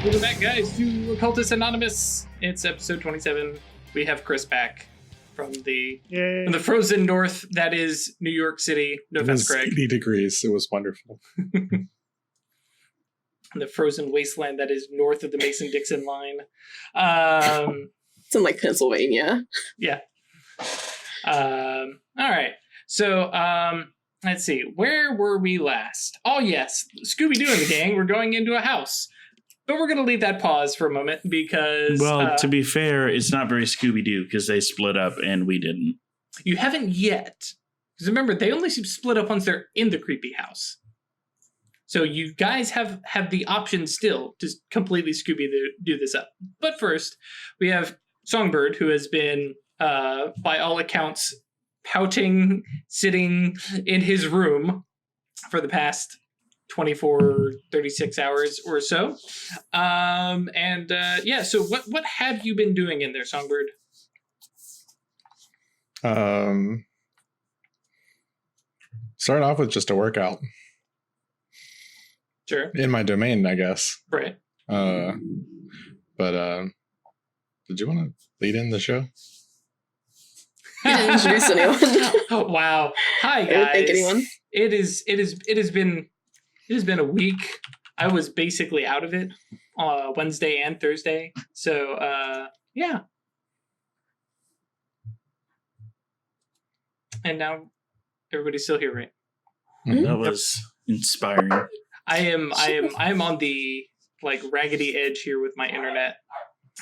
Welcome back, guys, to Occultists Anonymous. It's episode 27. We have Chris back from the frozen north that is New York City. No offense, Craig. 80 degrees. It was wonderful. The frozen wasteland that is north of the Mason-Dixon line. It's in like Pennsylvania. Yeah. All right. So, let's see. Where were we last? Oh, yes. Scooby-Doo and the gang were going into a house. But we're going to leave that pause for a moment because... Well, to be fair, it's not very Scooby-Doo because they split up and we didn't. You haven't yet. Because remember, they only split up once they're in the creepy house. So you guys have the option still to completely Scooby-Doo this up. But first, we have Songbird, who has been, by all accounts, pouting, sitting in his room for the past 24, 36 hours or so. So what have you been doing in there, Songbird? Start off with just a workout. Sure. In my domain, I guess. Right. But did you want to lead in the show? You didn't introduce anyone. Oh, wow. Hi, guys. I didn't think anyone. It has been a week. I was basically out of it Wednesday and Thursday. So yeah. And now everybody's still here, right? That was inspiring. I am on the like raggedy edge here with my internet,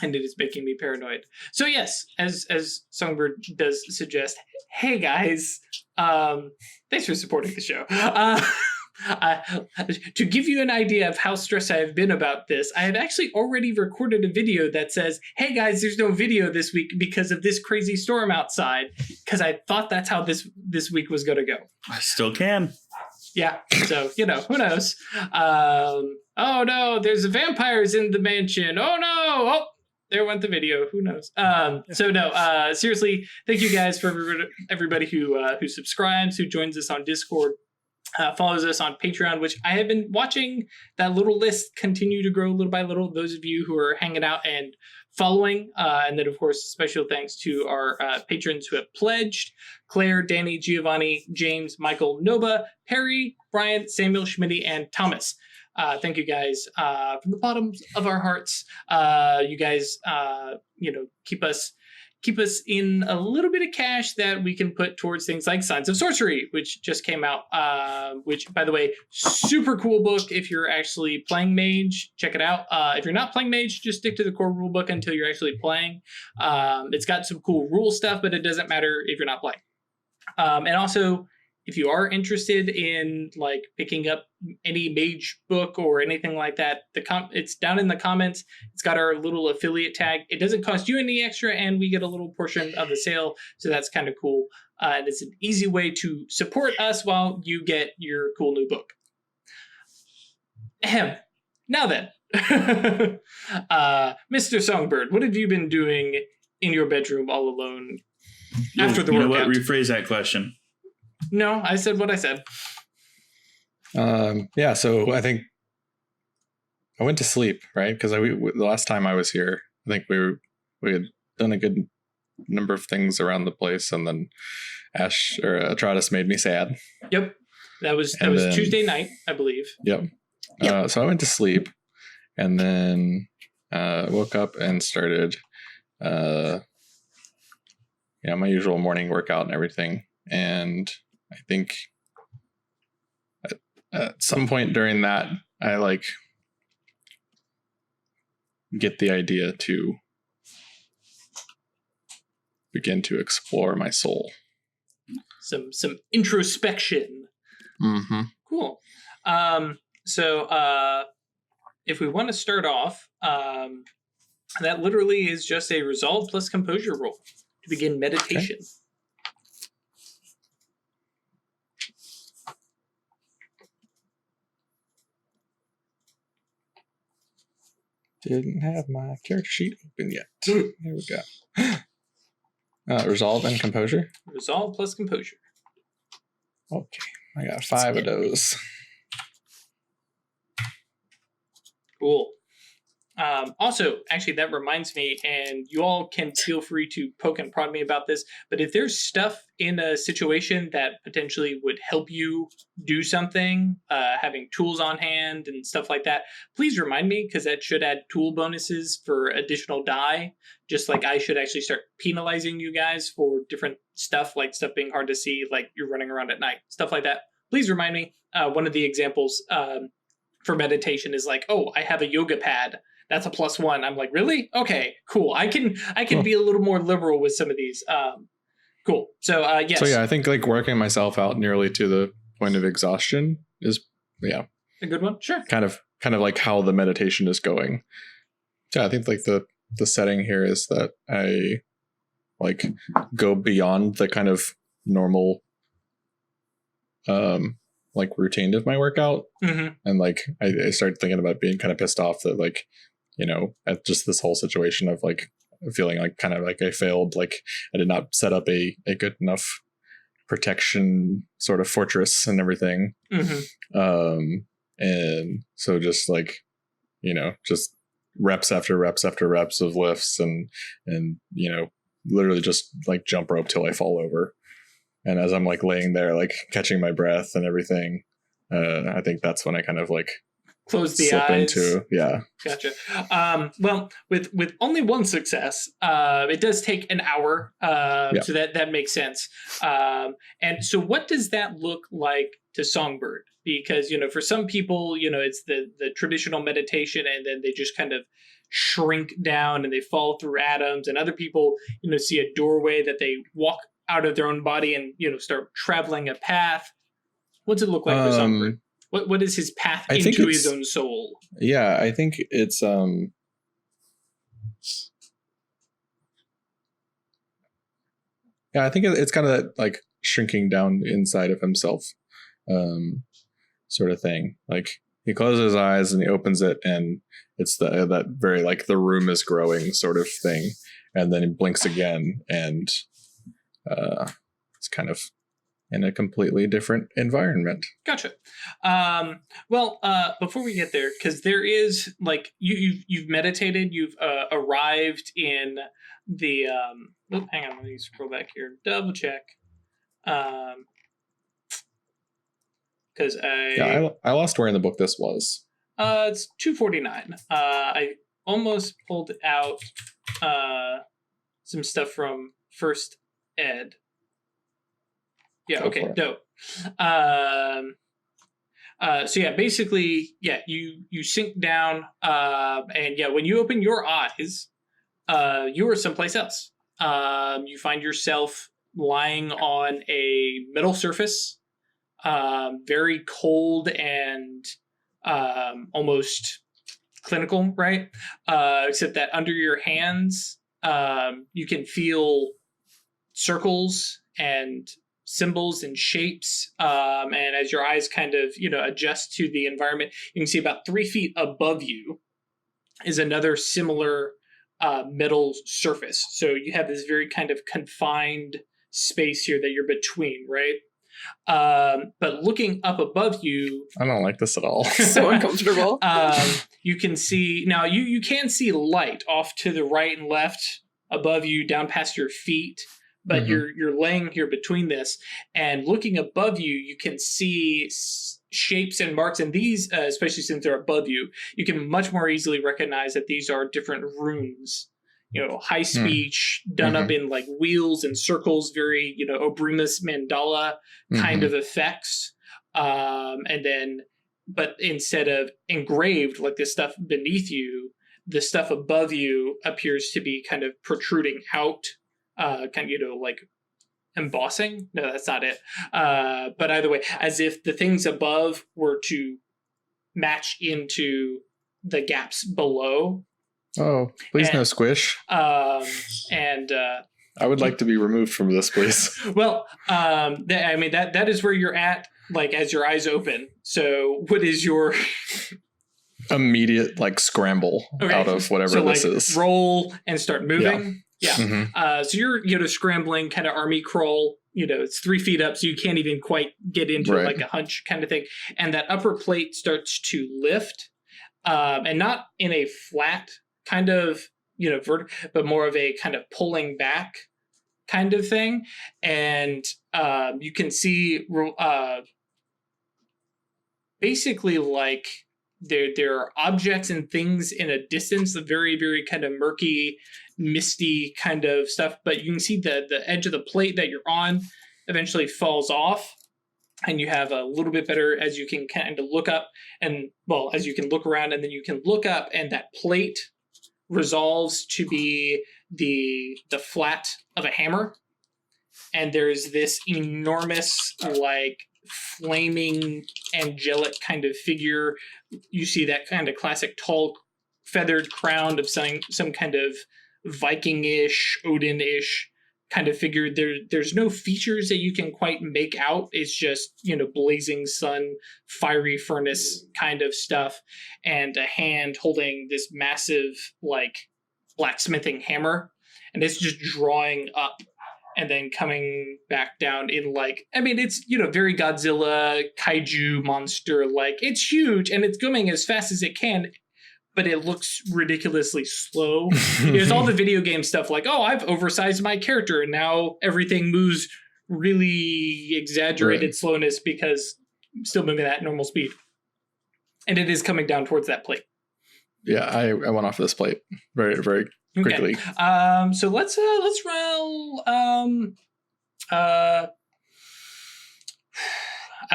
and it is making me paranoid. So yes, as Songbird does suggest, hey guys, thanks for supporting the show. To give you an idea of how stressed I have been about this, I have actually already recorded a video that says, hey guys, there's no video this week because of this crazy storm outside, because I thought that's how this week was going to go. I still can. Yeah, so, who knows? Oh no, there's vampires in the mansion. Oh no! Oh, there went the video. Who knows? Seriously, thank you guys for everybody who subscribes, who joins us on Discord, follows us on Patreon, which I have been watching that little list continue to grow little by little. Those of you who are hanging out and following, and then of course special thanks to our patrons who have pledged: Claire, Danny, Giovanni, James, Michael, Noba, Perry, Brian, Samuel, Schmitty, and Thomas. Thank you guys from the bottoms of our hearts. You guys keep us in a little bit of cash that we can put towards things like Signs of Sorcery, which just came out, which, by the way, super cool book. If you're actually playing Mage, check it out. If you're not playing Mage, just stick to the core rule book until you're actually playing. It's got some cool rule stuff, but it doesn't matter if you're not playing. And also, if you are interested in like picking up any Mage book or anything like that, it's down in the comments. It's got our little affiliate tag. It doesn't cost you any extra, and we get a little portion of the sale, so that's kind of cool. And it's an easy way to support us while you get your cool new book. Ahem. Now then, Mr. Songbird, what have you been doing in your bedroom all alone after the workout? You know what? Rephrase that question. No, I said what I said. So I think I went to sleep, right? Because the last time I was here, I think we had done a good number of things around the place, and then Atratus made me sad. Yep, that was Tuesday night, I believe. Yep. So I went to sleep, and then woke up and started, my usual morning workout and everything, and I think at some point during that, I get the idea to begin to explore my soul. Some introspection. Mm-hmm. Cool. If we want to start off, that literally is just a resolve plus composure roll to begin meditation. Okay. Didn't have my character sheet open yet. There we go. Resolve and composure? Resolve plus composure. Okay. I got 5 of those. Cool. Also, actually, that reminds me, and you all can feel free to poke and prod me about this, but if there's stuff in a situation that potentially would help you do something, having tools on hand and stuff like that, please remind me, because that should add tool bonuses for additional die, just like I should actually start penalizing you guys for different stuff, like stuff being hard to see, like you're running around at night, stuff like that. Please remind me. One of the examples for meditation is like, oh, I have a yoga pad. That's a +1. I'm like, really? Okay, cool. I can be a little more liberal with some of these. Cool. So yes. So yeah, I think like working myself out nearly to the point of exhaustion is a good one. Sure. Kind of like how the meditation is going. Yeah, I think like the setting here is that I like go beyond the kind of normal like routine of my workout. Mm-hmm. And like I started thinking about being kind of pissed off that like, you know, at just this whole situation of like feeling like kind of like I failed, like I did not set up a good enough protection sort of fortress and everything. Mm-hmm. And so just like, you know, just reps after reps after reps of lifts and you know, literally just like jump rope till I fall over. And as I'm like laying there, like catching my breath and everything, I think that's when I kind of like close the slip eyes. into, yeah. Gotcha. Well, with only one success, it does take an hour. So that makes sense. And so what does that look like to Songbird? Because, you know, for some people, you know, it's the traditional meditation and then they just kind of shrink down and they fall through atoms. And other people, you know, see a doorway that they walk out of their own body and, you know, start traveling a path. What's it look like for Songbird? What is his path into his own soul? Yeah, I think it's yeah, I think it's kind of that like shrinking down inside of himself sort of thing. Like he closes his eyes and he opens it and it's that very like the room is growing sort of thing, and then he blinks again and it's kind of in a completely different environment. Gotcha. Well, before we get there, because there is like you've meditated, you've arrived in the. Hang on, let me scroll back here. Double check. Because I lost where in the book this was. It's 249. I almost pulled out some stuff from First Ed. Yeah, okay, dope. So yeah, basically, yeah, you sink down, and yeah, when you open your eyes, you are someplace else. You find yourself lying on a metal surface, very cold and almost clinical, right? Except that under your hands, you can feel circles and symbols and shapes, and as your eyes kind of, you know, adjust to the environment, you can see about 3 feet above you is another similar metal surface. So you have this very kind of confined space here that you're between, right? But looking up above you, I don't like this at all. So uncomfortable. You can see now. You can see light off to the right and left above you, down past your feet. But you're laying here between this, and looking above you, you can see shapes and marks. And these, especially since they're above you, you can much more easily recognize that these are different runes. You know, high speech done up in like wheels and circles, very, you know, Obrimus mandala kind of effects. And then, but instead of engraved like this stuff beneath you, the stuff above you appears to be kind of protruding out. Kind of, you know, like embossing. No, that's not it. But either way, as if the things above were to match into the gaps below. Oh, please no squish. And I would like to be removed from this, please. Well, I mean that is where you're at, like as your eyes open. So, what is your immediate like scramble out of whatever this is? Roll and start moving. Yeah. So you're, you know, scrambling, kind of army crawl. You know, it's 3 feet up, so you can't even quite get into like a hunch kind of thing. And that upper plate starts to lift, and not in a flat kind of, but more of a kind of pulling back kind of thing. And you can see basically like there are objects and things in a distance, a very, very kind of murky, misty kind of stuff. But you can see the edge of the plate that you're on eventually falls off. And you have a little bit better as you can kind of look up and, well, as you can look around, and then you can look up, and that plate resolves to be the flat of a hammer. And there's this enormous, like, flaming angelic kind of figure. You see that kind of classic tall feathered crown of some kind of Viking-ish, Odin-ish kind of figure. There's no features that you can quite make out. It's just, blazing sun, fiery furnace kind of stuff, and a hand holding this massive, like, blacksmithing hammer. And it's just drawing up and then coming back down in, like, I mean, it's, very Godzilla, kaiju monster, like, it's huge, and it's going as fast as it can, but it looks ridiculously slow. There's all the video game stuff like, oh, I've oversized my character, and now everything moves really exaggerated slowness because I'm still moving at normal speed. And it is coming down towards that plate. Yeah, I went off this plate very, very quickly. Okay. So let's roll. I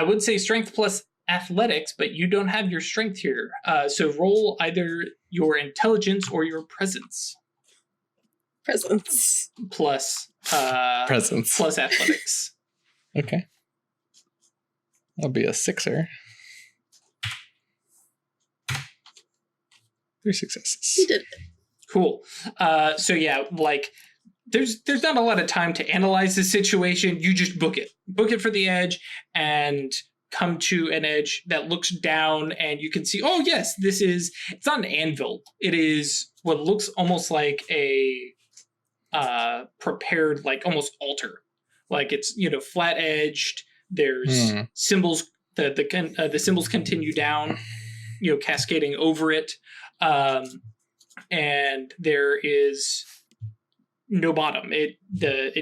would say strength plus athletics, but you don't have your strength here. So roll either your intelligence or your presence. Presence. Plus Presence. plus athletics. Okay. That'll be a 6er. 3 successes. You did it. Cool. So yeah, like there's not a lot of time to analyze the situation. You just book it for the edge, and come to an edge that looks down, and you can see, oh yes, it's not an anvil. It is what looks almost like a prepared, like almost altar. Like it's, flat edged. There's symbols. The symbols continue down, cascading over it. And there is no bottom. It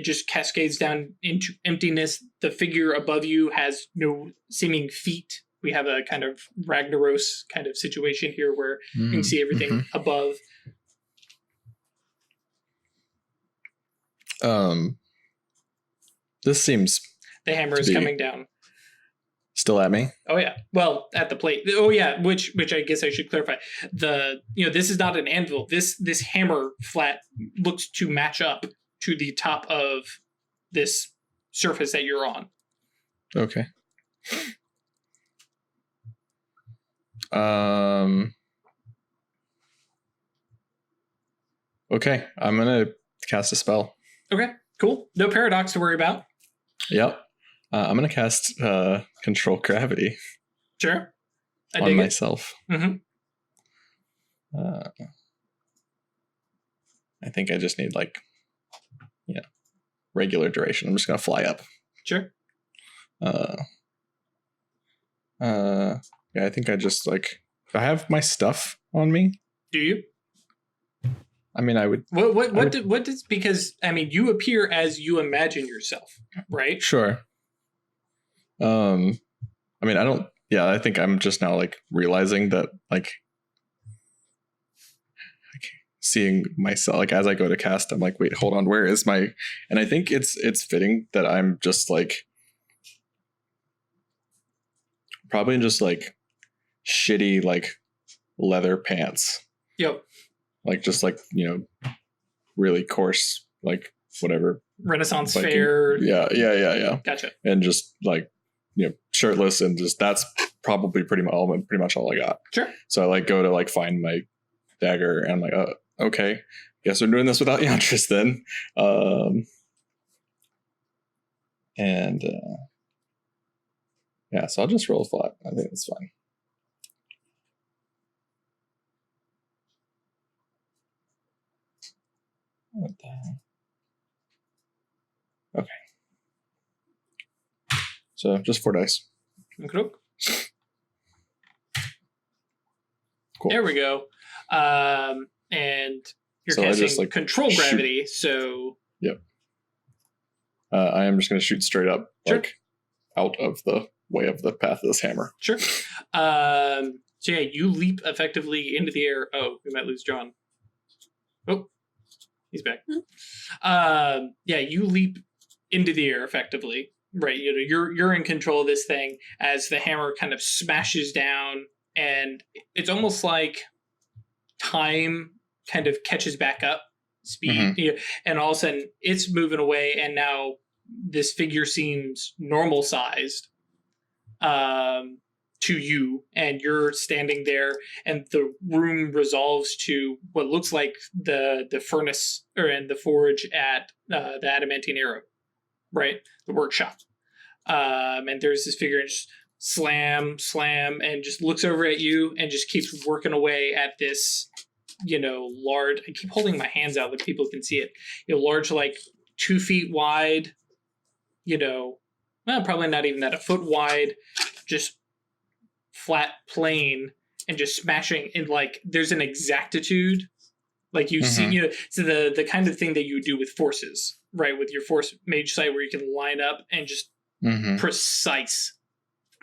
just cascades down into emptiness. The figure above you has no seeming feet. We have a kind of Ragnaros kind of situation here where you can see everything above. This seems the hammer is coming down. Still at me? Oh yeah. Well, at the plate. Oh yeah, which I guess I should clarify. This is not an anvil. This hammer flat looks to match up to the top of this surface that you're on. Okay. Okay, I'm gonna cast a spell. Okay, cool. No paradox to worry about. Yep. I'm going to cast Control Gravity. Sure. On myself. Mm-hmm. I think I just need, regular duration. I'm just going to fly up. Sure. Yeah, I think I just, I have my stuff on me. Do you? I mean, I would... What does... Because, I mean, you appear as you imagine yourself, right? Sure. I mean, I think I'm just now realizing that seeing myself as I go to cast, I'm like, wait, hold on, where is my, and I think it's fitting that I'm just probably just shitty leather pants. Yep. Just really coarse, whatever. Renaissance fair. Yeah. Gotcha. And just shirtless, and just that's probably pretty much all I got. Sure. So I go to find my dagger, and I'm like, oh, okay, guess we're doing this without Yantris then. Yeah, so I'll just roll flat. I think that's fine. What the hell? Okay. So just 4 dice. Okay. Cool. There we go. And you're So I casting just, like, control shoot. gravity, so I am just going to shoot straight up, Sure. like out of the way of the path of this hammer. sure. So yeah, you leap effectively into the air. Oh, we might lose John. Oh, he's back. Yeah, you leap into the air effectively. Right, you're in control of this thing as the hammer kind of smashes down, and it's almost like time kind of catches back up speed, and all of a sudden it's moving away, and now this figure seems normal sized to you, and you're standing there, and the room resolves to what looks like the furnace and the forge at the adamantine arrow, right, the workshop. And there's this figure and just slam, and just looks over at you and just keeps working away at this, large, I keep holding my hands out that people can see it, large, like 2 feet wide, probably not even that, a foot wide, just flat plane, and just smashing, and like there's an exactitude, like you see, so the kind of thing that you do with forces, right, with your force mage sight, where you can line up and just precise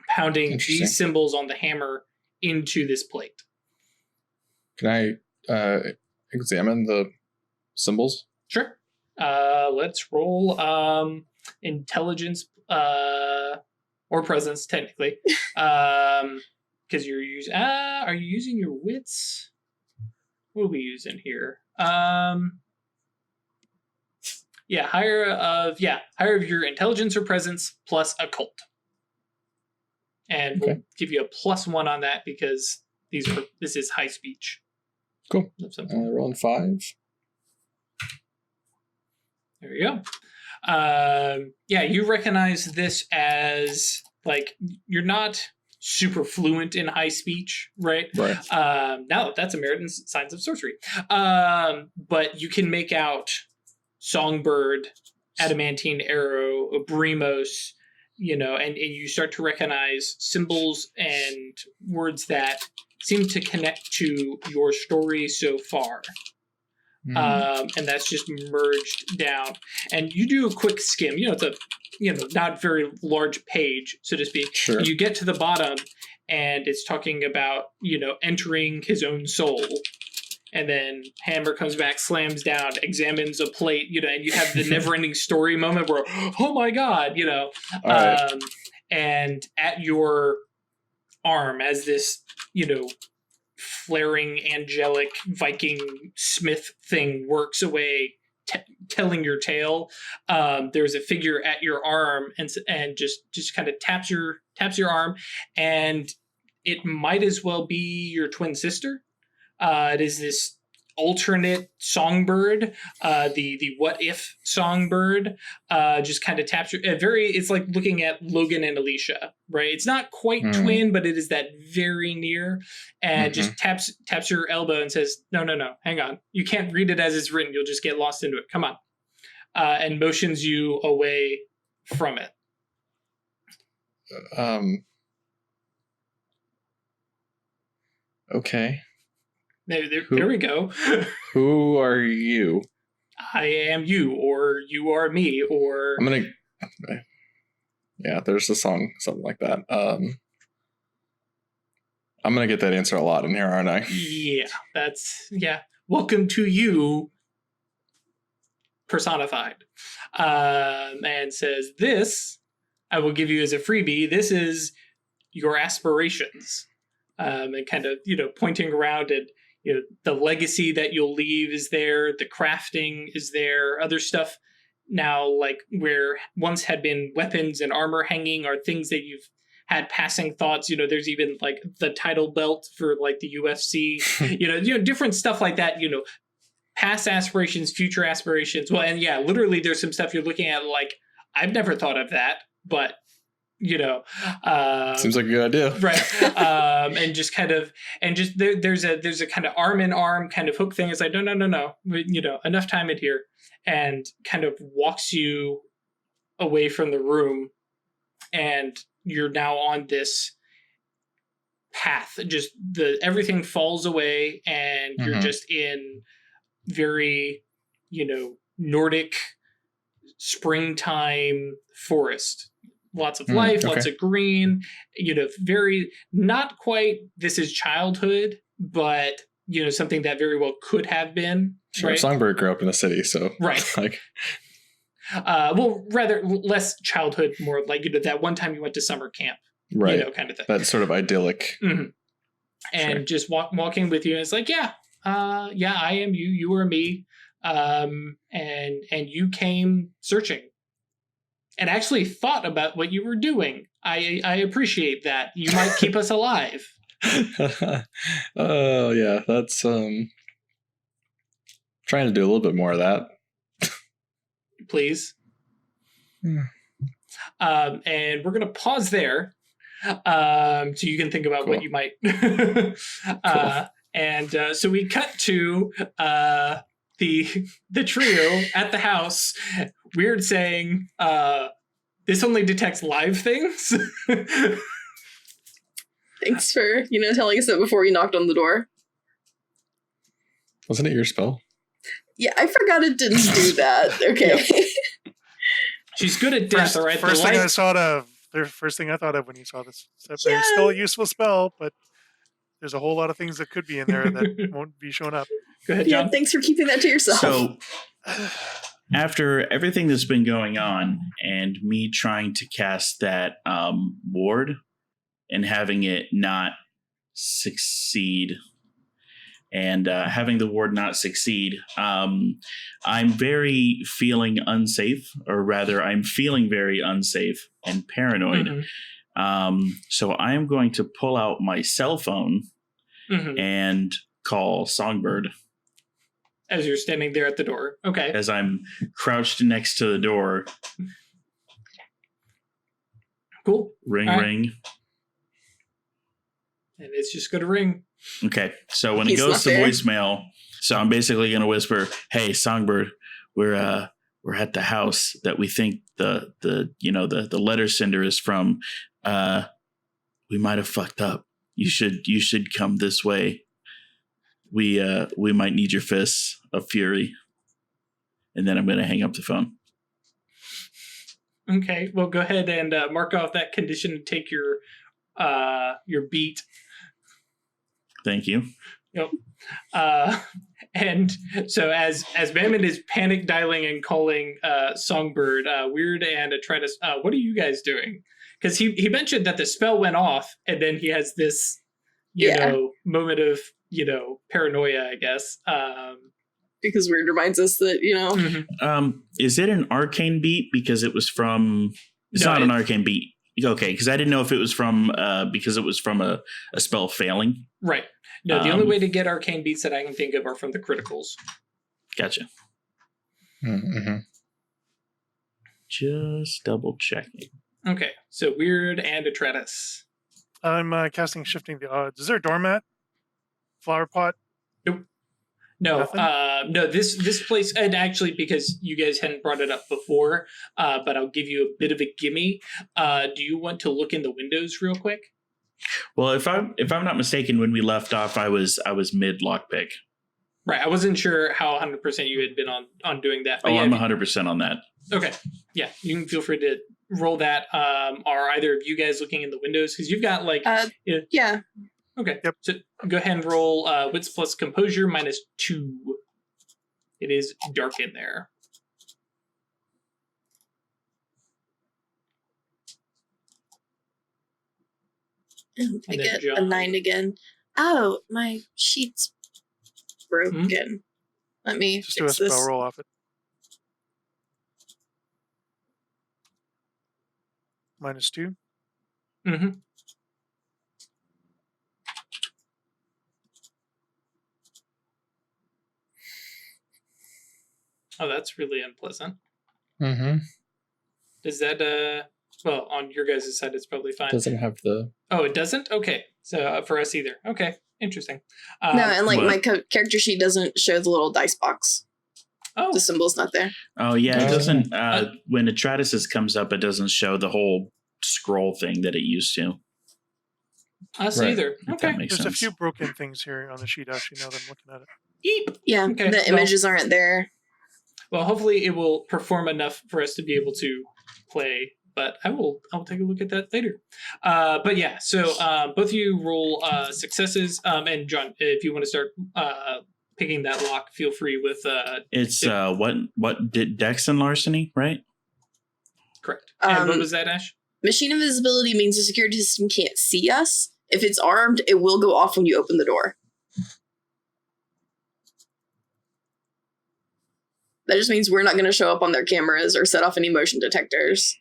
pounding these symbols on the hammer into this plate. Can I examine the symbols? Sure. Let's roll intelligence or presence, technically, because you're using. Are you using your wits? What are we using here? Higher of your intelligence or presence plus occult, and we'll give you a +1 on that because this is high speech. Cool. Rolling 5. There you go. You recognize this as, like, you're not super fluent in high speech, right? Right. Now that's a merit in Signs of Sorcery. But you can make out Songbird, Adamantine Arrow, Brimos, and you start to recognize symbols and words that seem to connect to your story so far. And that's just merged down. And you do a quick skim. It's a not very large page, so to speak. Sure. You get to the bottom, and it's talking about entering his own soul. And then hammer comes back, slams down, examines a plate, and you have the never-ending story moment where, oh my god, Right. And at your arm, as this, flaring angelic Viking smith thing works away, telling your tale, there's a figure at your arm, and just kind of taps your arm, and it might as well be your twin sister. It is this alternate Songbird, the what if Songbird, just kind of taps your it's like looking at Logan and Alicia, right? It's not quite twin, but it is that very near, and just taps your elbow and says, no, hang on, you can't read it as it's written, you'll just get lost into it, come on, and motions you away from it. Okay. There we go. Who are you? I am you, or you are me, or... I'm gonna... Yeah, there's a song, something like that. I'm gonna get that answer a lot in here, aren't I? Yeah. Welcome to you, personified. And says, this, I will give you as a freebie, this is your aspirations. And kind of, pointing around at, the legacy that you'll leave is there, the crafting is there, other stuff now, like where once had been weapons and armor hanging, are things that you've had passing thoughts. There's even like the title belt for like the UFC, different stuff like that, past aspirations, future aspirations. Well, and yeah, literally there's some stuff you're looking at like, I've never thought of that, but seems like a good idea, right? And just kind of, there's a kind of arm in arm kind of hook thing. It's like no, enough time in here, and kind of walks you away from the room, and you're now on this path. Just everything falls away, and you're just in very, Nordic springtime forest. Lots of life, lots of green, very, not quite, this is childhood, but, something that very well could have been. Sure, right? Songbird grew up in the city, so. Right. Well, rather less childhood, more like, that one time you went to summer camp, right. Kind of thing. That sort of idyllic. Mm-hmm. And just walking with you, and it's like, I am you, you are me. And you came searching and actually thought about what you were doing. I appreciate that. You might keep us alive. Oh yeah, that's trying to do a little bit more of that. Please. And we're gonna pause there. So you can think about what you might. And so we cut to the trio at the house. Wyrd saying, "This only detects live things." Thanks for, telling us that before we knocked on the door. Wasn't it your spell? Yeah, I forgot it didn't do that. Okay. Yeah. She's good at death, all right? First thing I thought of when you saw this. It's still a useful spell, but there's a whole lot of things that could be in there that won't be showing up. Go ahead, John. Yeah, thanks for keeping that to yourself. So, after everything that's been going on and me trying to cast that ward and having it not succeed, and having the ward not succeed, I'm feeling unsafe, or rather, I'm feeling very unsafe and paranoid. So I am going to pull out my cell phone and call Songbird. As you're standing there at the door. Okay. As I'm crouched next to the door. Cool. Ring, all right. ring. And it's just going to ring. Okay. So when it goes to voicemail, so I'm basically going to whisper, "Hey, Songbird, we're at the house that we think the letter sender is from. We might have fucked up. You should come this way. We might need your fists of fury." And then I'm going to hang up the phone. Okay, well, go ahead and mark off that condition and take your beat. Thank you. Yep. And so as Mammon is panic dialing and calling Songbird, Wyrd and Atratus, what are you guys doing? Because he mentioned that the spell went off, and then he has this, moment of, paranoia, I guess. Because Wyrd reminds us that, Is it an arcane beat? Because it was from... It's not an arcane beat. Okay, because I didn't know if it was from... because it was from a spell failing. Right. No, the only way to get arcane beats that I can think of are from the criticals. Gotcha. Mm-hmm. Just double checking. Okay, so Wyrd and Atratus. I'm casting Shifting the Odds. Is there a doormat? Flower pot? Nope. No, Nothing? no. This place, and actually, because you guys hadn't brought it up before, but I'll give you a bit of a gimme. Do you want to look in the windows real quick? Well, if I'm not mistaken, when we left off, I was mid lockpick. Right. I wasn't sure how 100% you had been on doing that. But I'm 100% on that. Okay. Yeah, you can feel free to roll that. Are either of you guys looking in the windows? Because you've got yeah. Okay. Yep. So go ahead and roll wits plus composure -2. It is dark in there. I get a 9 again. Oh, my sheet's broken. Let me Just do a fix this. spell roll off it. -2. Mm-hmm. Oh, that's really unpleasant. Mm-hmm. Does that well, on your guys' side it's probably fine. Doesn't have the... Oh, it doesn't? Okay. So for us either. Okay. Interesting. No, and my character sheet doesn't show the little dice box. Oh. The symbol's not there. Oh, yeah. It doesn't... when Atratus comes up, it doesn't show the whole scroll thing that it used to. Us Right. either. If Okay. that makes There's a sense. few broken things here on the sheet, actually, now that I'm looking at it. Eep. Yeah, Okay, the well- images aren't there. Well, hopefully it will perform enough for us to be able to play. But I'll take a look at that later. But yeah, so both of you roll successes. And John, if you want to start picking that lock, feel free with. It's what did Dex and larceny, right? Correct. And what Um, was that, Ash? Machine invisibility means the security system can't see us. If it's armed, it will go off when you open the door. That just means we're not going to show up on their cameras or set off any motion detectors.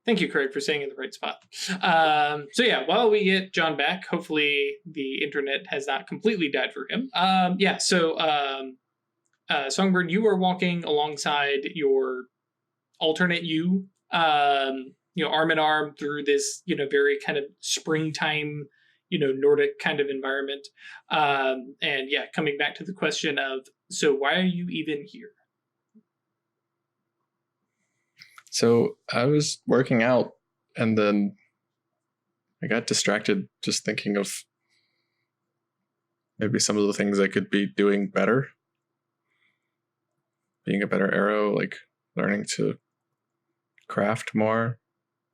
Thank you, Craig, for staying in the right spot. So yeah, while we get John back, hopefully the internet has not completely died for him. Songbird, you are walking alongside your alternate you, arm in arm through this, very kind of springtime, Nordic kind of environment. And yeah, coming back to the question of, so why are you even here? So I was working out, and then I got distracted just thinking of maybe some of the things I could be doing better. Being a better arrow, like learning to craft more.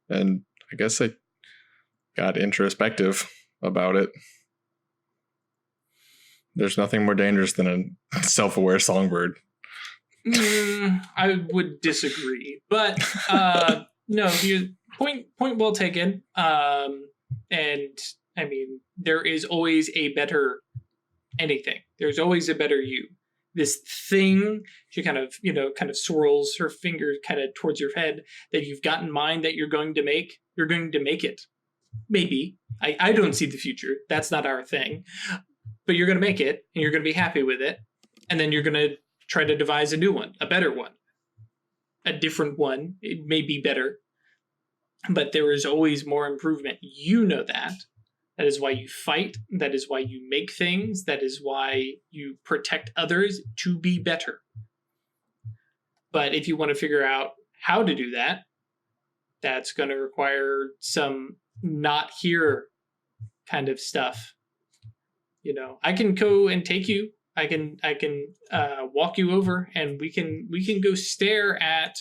And I guess I got introspective about it. There's nothing more dangerous than a self-aware songbird. I would disagree, but no, point well taken. And I mean, there is always a better anything. There's always a better you. This thing, she kind of swirls her finger kind of towards your head that you've got in mind that you're going to make it. Maybe. I don't see the future. That's not our thing. But you're going to make it, and you're going to be happy with it. And then you're going to try to devise a new one, a better one, a different one. It may be better, but there is always more improvement. You know that. That is why you fight. That is why you make things. That is why you protect others to be better. But if you want to figure out how to do that, that's going to require some not here kind of stuff. I can go and take you. I can walk you over, and we can go stare at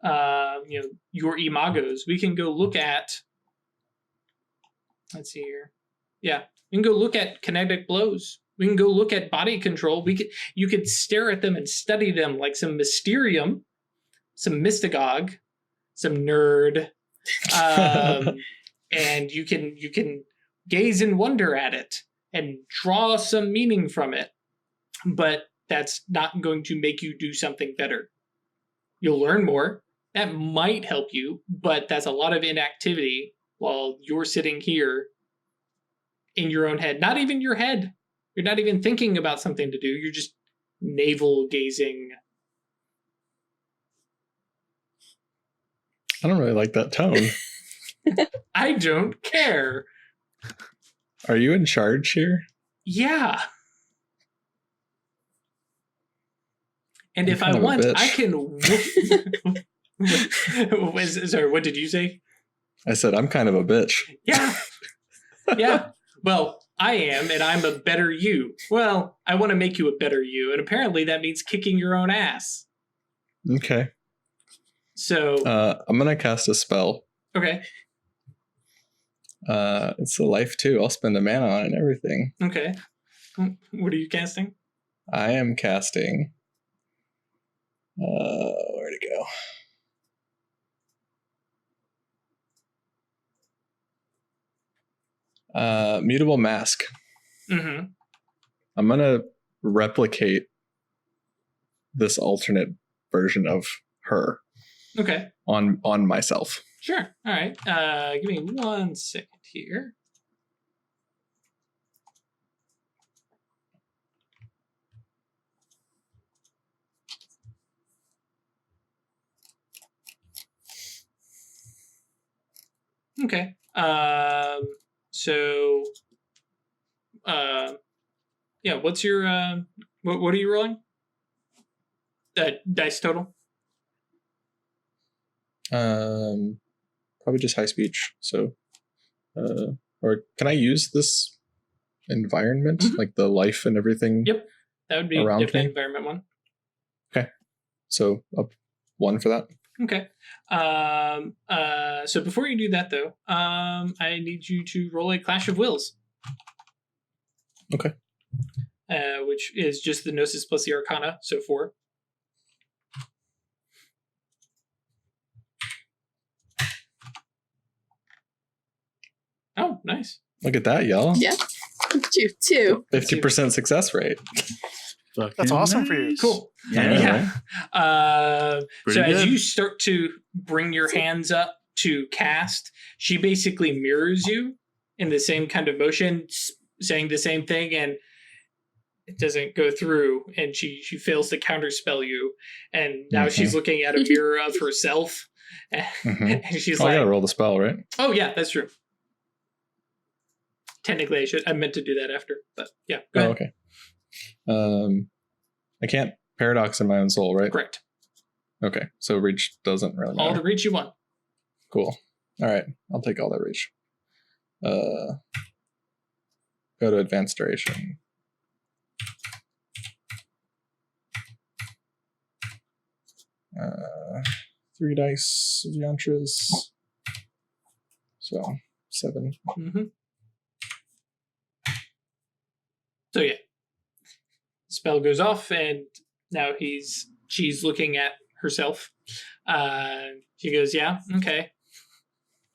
your imagos. We can go look at. Let's see here. Yeah, we can go look at kinetic blows. We can go look at body control. You could stare at them and study them like some Mysterium, some Mystagogue, some nerd, and you can gaze in wonder at it and draw some meaning from it. But that's not going to make you do something better. You'll learn more. That might help you, but that's a lot of inactivity while you're sitting here in your own head. Not even your head. You're not even thinking about something to do. You're just navel gazing. I don't really like that tone. I don't care. Are you in charge here? Yeah. And You're if I kind of a want, bitch. I can. Sorry, what did you say? I said, I'm kind of a bitch. Yeah. Yeah. Well, I am, and I'm a better you. Well, I want to make you a better you, and apparently that means kicking your own ass. Okay. So, I'm going to cast a spell. okay. It's a life too. I'll spend a mana on it and everything. Okay. What are you casting? I am casting. Where'd it go? Mutable Mask. Mm-hmm. I'm gonna replicate this alternate version of her Okay. on myself. Sure. All right. Give me 1 second here. Okay. So, yeah. What's your what are you rolling? Dice total. Probably just high speech. So Or can I use this environment, Mhm. like the life and everything? Yep. That would be Around the me? environment one. So up 1 for that. Okay. So before you do that, though, I need you to roll a Clash of Wills. Okay. Which is just the Gnosis plus the Arcana, so 4. Oh, nice. Look at that, y'all. Yeah. Look at you, too. 50% success rate. That's awesome for you. Cool. Yeah. So Pretty as good. you start to bring your hands up to cast, she basically mirrors you in the same kind of motion, saying the same thing, and it doesn't go through, and she fails to counterspell you, and now she's looking at a mirror of herself, and she's I like, gotta roll the spell, right? "Oh yeah, that's true." Technically, I meant to do that after, but yeah, go ahead. Okay. I can't paradox in my own soul, right? Correct. Okay, so reach doesn't really All matter. the reach you want. Cool. All right, I'll take all that reach. Go to advanced duration. Uh, 3 dice of yantras. So 7. Mm-hmm. So yeah, spell goes off, and now she's looking at herself. She goes, "Yeah, okay,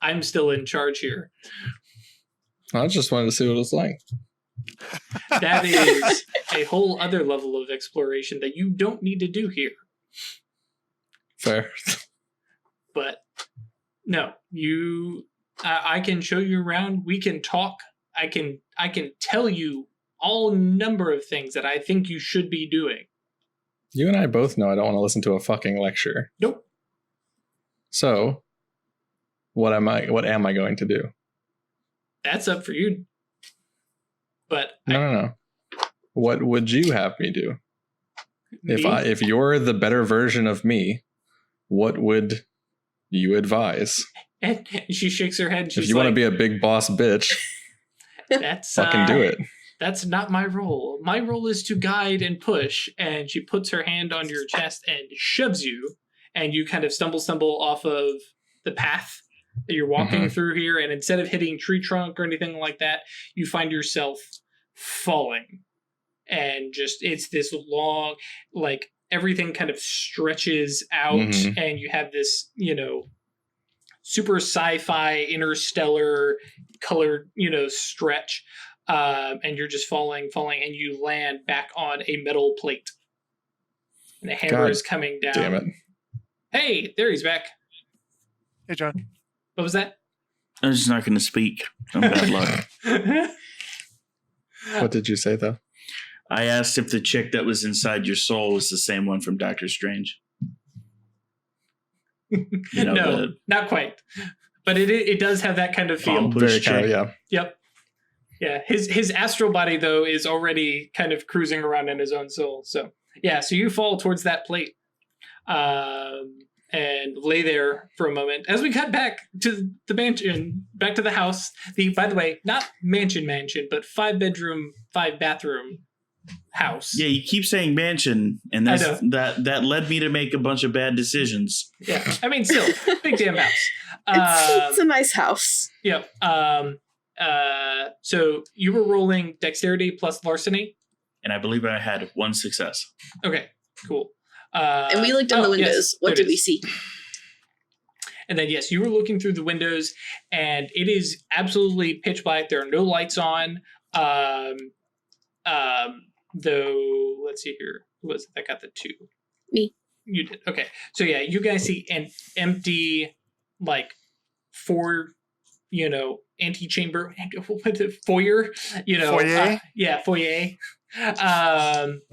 I'm still in charge here." I just wanted to see what it's like. That is a whole other level of exploration that you don't need to do here. Fair. But no, I can show you around. We can talk. I can tell you all number of things that I think you should be doing. You and I both know I don't want to listen to a fucking lecture. Nope. So, what am I going to do? That's up for you. But No. What would you have me do? me, If you're the better version of me, what would you advise? and she shakes her head. And she's If you want to be a big boss bitch, that's fucking do it. That's not my role. My role is to guide and push. And she puts her hand on your chest and shoves you, and you kind of stumble off of the path that you're walking through here. And instead of hitting tree trunk or anything like that, you find yourself falling. And just, it's this long, like everything kind of stretches out, and you have this, super sci-fi interstellar colored, stretch. And you're just falling, and you land back on a metal plate. And the hammer is coming down. Damn it. Hey, there he's back. Hey, John. What was that? I'm just not going to speak. I'm bad luck. What did you say, though? I asked if the chick that was inside your soul was the same one from Doctor Strange. No, not quite. But it does have that kind of feel. Palm push Very kind of, chick. yeah. Yep. Yeah, his astral body, though, is already kind of cruising around in his own soul. So, yeah, so you fall towards that plate and lay there for a moment. As we cut back to the mansion, back to the house. By the way, not mansion, but 5-bedroom, 5-bathroom house. Yeah, you keep saying mansion, and that led me to make a bunch of bad decisions. Yeah, I mean, still, big damn house. It's a nice house. Yep. So you were rolling dexterity plus larceny. And I believe I had 1 success. Okay, cool. And we looked in the windows. Yes, What there did it we is. see? And then, yes, you were looking through the windows, and it is absolutely pitch black. There are no lights on. Though, let's see here. Who was it that got the 2? Me. You did. Okay. So, yeah, you guys see an empty, like, antechamber, foyer, Foyer? Foyer.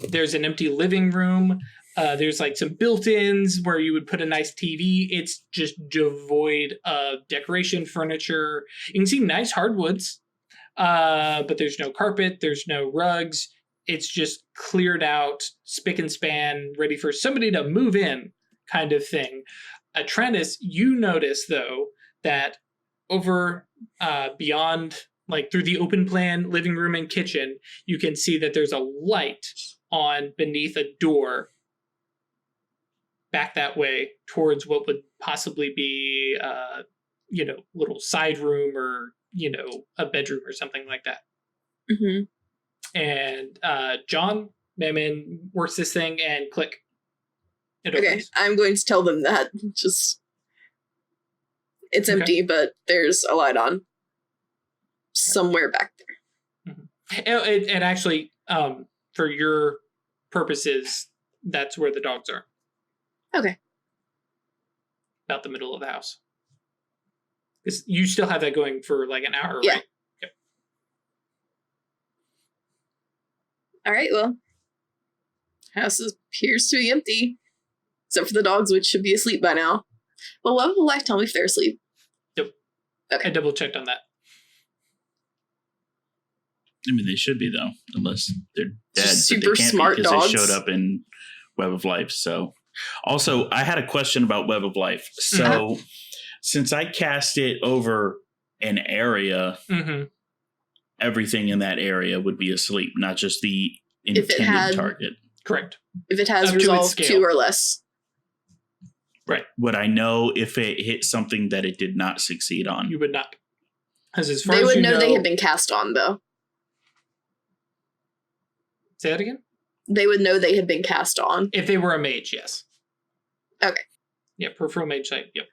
There's an empty living room. There's like some built-ins where you would put a nice TV. It's just devoid of decoration, furniture. You can see nice hardwoods, but there's no carpet. There's no rugs. It's just cleared out, spick and span, ready for somebody to move in kind of thing. Atratus, you notice, though, that over beyond, like through the open plan living room and kitchen, you can see that there's a light on beneath a door back that way towards what would possibly be, little side room or, a bedroom or something like that. Mm-hmm. And John, Mammon works this thing and click. It Okay, opens. I'm going to tell them that. Just it's empty, but there's a light on somewhere back there. Mm-hmm. And actually, for your purposes, that's where the dogs are. Okay. About the middle of the house. Because you still have that going for like an hour, Yeah. right? Yep. All right, well, house appears to be empty, except for the dogs, which should be asleep by now. Well, what will life tell me if they're asleep? Yep. Okay. I double checked on that. I mean, they should be, though, unless they're dead. Just but they super can't smart because dogs. They showed up in Web of Life. So, also, I had a question about Web of Life. So, since I cast it over an area, everything in that area would be asleep, not just the intended target. Correct. If it has Up to its resolve scale. 2 or less. Right. Would I know if it hit something that it did not succeed on? You would not. Because as far They as would you know they had been cast on, though. Say that again? They would know they had been cast on. If they were a mage, yes. Okay. Yeah, peripheral mage site, yep.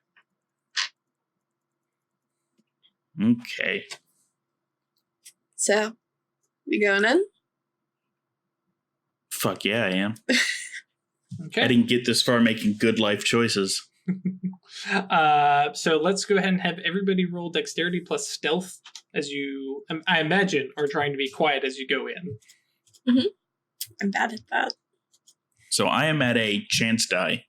Okay. So, we going in? Fuck yeah, I am. Okay. I didn't get this far making good life choices. So let's go ahead and have everybody roll dexterity plus stealth as you, I imagine, are trying to be quiet as you go in. Mm-hmm. I'm bad at that. So I am at a chance die.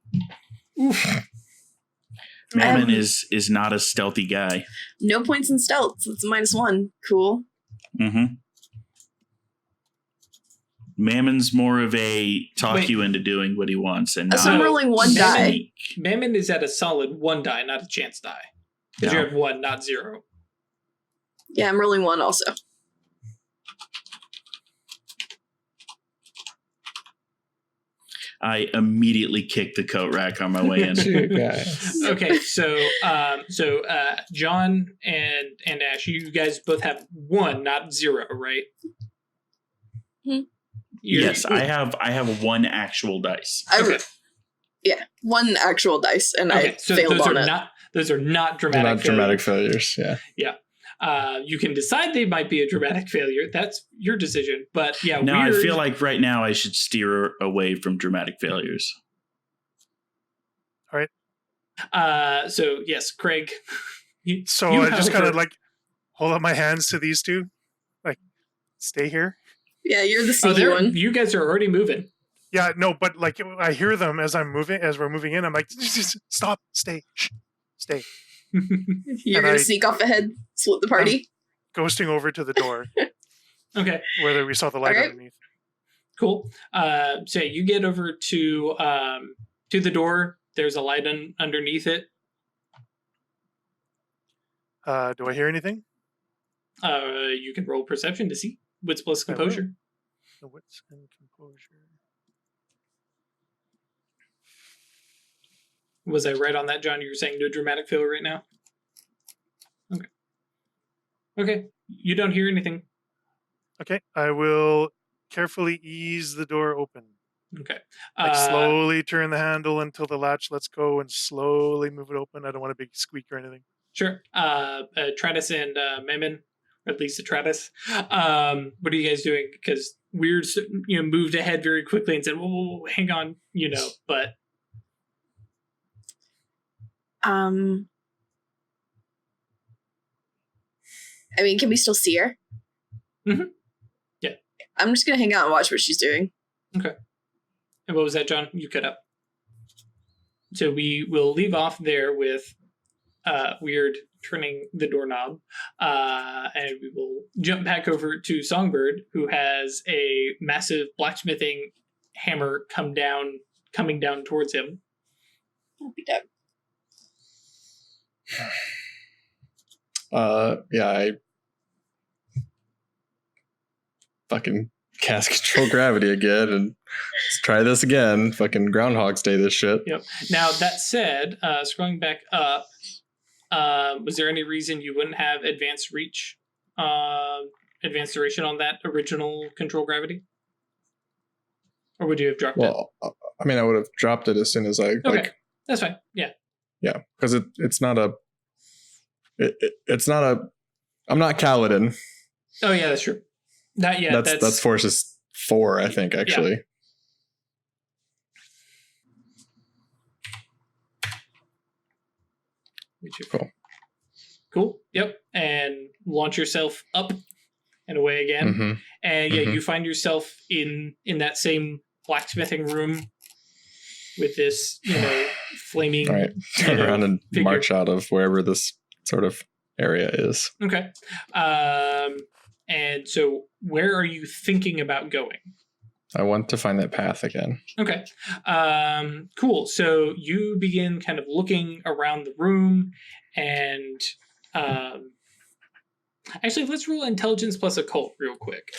Mammon is not a stealthy guy. No points in stealth, so it's a -1. Cool. Mm-hmm. Mammon's more of a talk Wait. you into doing what he wants, and So I'm not rolling 1 die. Mammon is at a solid 1 die, not a chance die. Because No. you have 1, not 0. Yeah, I'm rolling 1 also. I immediately kicked the coat rack on my way in. You guys. Okay, so John and Ash, you guys both have 1, not 0, right? Yes, I have 1 actual dice. Okay. Yeah, 1 actual dice, and I So failed those on are it. not dramatic. They're not dramatic failures. failures. Yeah. You can decide they might be a dramatic failure. That's your decision. But yeah, No, Wyrd, I feel like right now I should steer away from dramatic failures. So yes, Craig. So you I just kind of however- like hold up my hands to these two, like stay here. Yeah, you're the Oh, sneaky one. you guys are already moving. Yeah, no, but like I hear them as we're moving in. I'm like, stop, stay, shh, stay. You're and gonna I- sneak off ahead, split the party. Ghosting over to the door Okay, where we saw the light Alright. underneath. cool. So you get over to the door. There's a light underneath it. Do I hear anything? You can roll perception to see wits plus I will. composure. The wits and composure. Was I right on that, John? You're saying no dramatic failure right now? Okay. You don't hear anything. Okay, I will carefully ease the door open. Okay. Like slowly turn the handle until the latch lets go and slowly move it open. I don't want a big squeak or anything. Sure. Atratus and Mammon, or at least Atratus. What are you guys doing? Because Wyrd, moved ahead very quickly and said, whoa, hang on, but I mean, can we still see her? Mhm. Yeah. I'm just gonna hang out and watch what she's doing. okay. And what was that, John? You cut up. So we will leave off there with Wyrd turning the doorknob, and we will jump back over to Songbird, who has a massive blacksmithing hammer coming down towards him. I'll be done. I fucking cast control gravity again and let's try this again. Fucking Groundhog's Day this shit. Yep. Now, that said, scrolling back up, was there any reason you wouldn't have advanced reach, advanced duration on that original control gravity? Or would you have dropped it? Well, I mean, I would have dropped it as soon as I Okay, that's fine. Yeah. Yeah, because it's not a. It's not a. I'm not Kaladin. Oh yeah, that's true. Not yet. That's Forces 4, I think, actually. Cool. Cool. Yep. And launch yourself up and away again. Mm-hmm. And yeah, you find yourself in that same blacksmithing room with this, flaming. All right. Turn around and figure. march out of wherever this sort of area is. Okay. And so where are you thinking about going? I want to find that path again. Okay. Cool. So you begin kind of looking around the room and actually, let's roll intelligence plus occult real quick.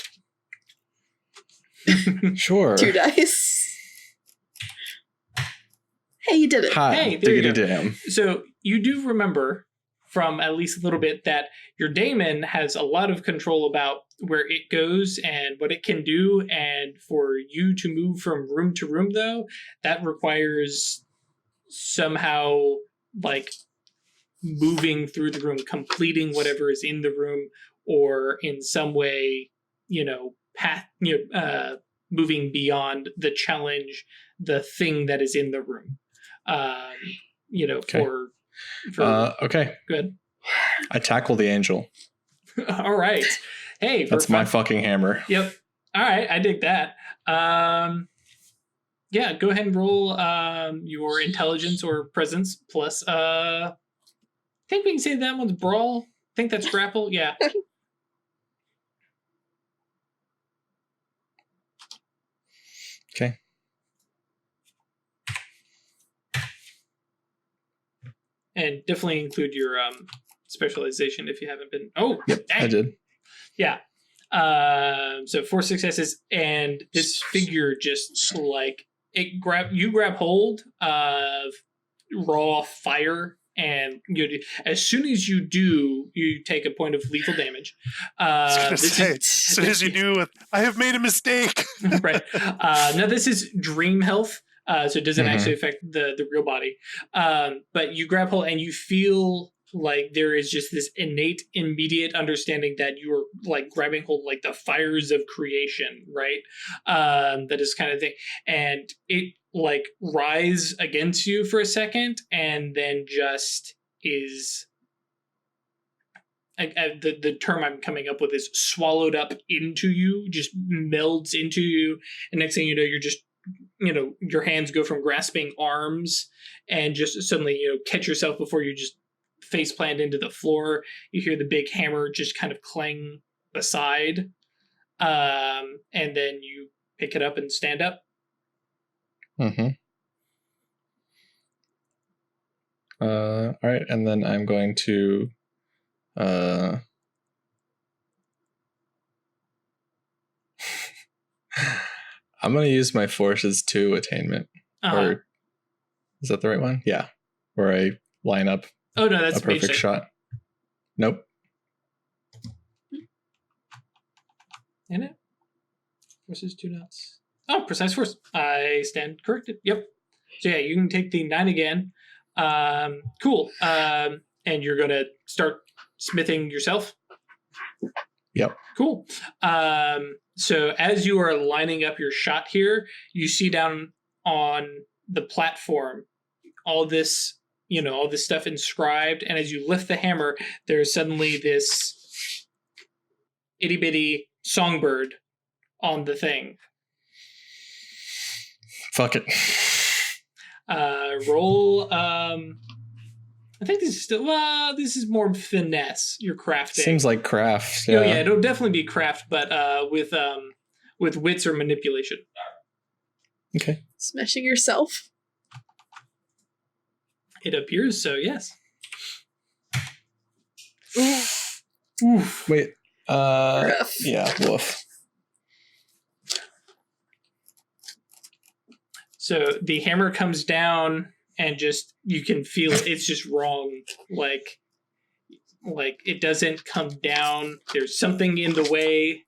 Sure. 2 dice. Hey, you did it. Hi, Hey, there you diggity go. damn. So you do remember from at least a little bit that your daemon has a lot of control about where it goes and what it can do. And for you to move from room to room, though, that requires somehow like moving through the room, completing whatever is in the room, or in some way, moving beyond the challenge, the thing that is in the room. Okay. Okay. Good. I tackle the angel. All right. Hey, That's my fucking hammer. Yep. All right. I dig that. Yeah, go ahead and roll your intelligence or presence plus. I think we can say that one's brawl. I think that's grapple. Yeah. Okay. And definitely include your specialization if you haven't been. Oh, yep, dang. I did. Yeah. So 4 successes, and this figure just like you grab hold of raw fire, and as soon as you do, you take a point of lethal damage. As soon as you do, I have made a mistake. Right. Now this is dream health. So it doesn't actually affect the real body. But you grab hold and you feel like there is just this innate, immediate understanding that you're like grabbing hold like the fires of creation, right? That is kind of thing. And it like rise against you for a second and then just is... the term I'm coming up with is swallowed up into you, just melds into you. And next thing you know, you're just your hands go from grasping arms and just suddenly, catch yourself before you just face plant into the floor. You hear the big hammer just kind of clang beside. And then you pick it up and stand up. Mm-hmm. All right. And then I'm going to, I'm going to use my Forces 2 attainment. Or is that the right one? Yeah. Where I line up oh, no, that's a perfect shot. Nope. In it? Forces 2 dots. Oh, precise force. I stand corrected. Yep. So yeah, you can take the 9 again. Cool. And you're going to start smithing yourself? Yep. Cool. So as you are lining up your shot here, you see down on the platform all this, all this stuff inscribed. And as you lift the hammer, there's suddenly this itty bitty songbird on the thing. Fuck it. Roll. I think this is still. This is more finesse. You're crafting. Seems like craft. Yeah. Oh yeah, it'll definitely be craft, but with wits or manipulation. Okay. Smashing yourself. It appears so. Yes. Oof. Wait. Rough. Yeah, woof. So the hammer comes down and just you can feel it's just wrong. Like it doesn't come down. There's something in the way.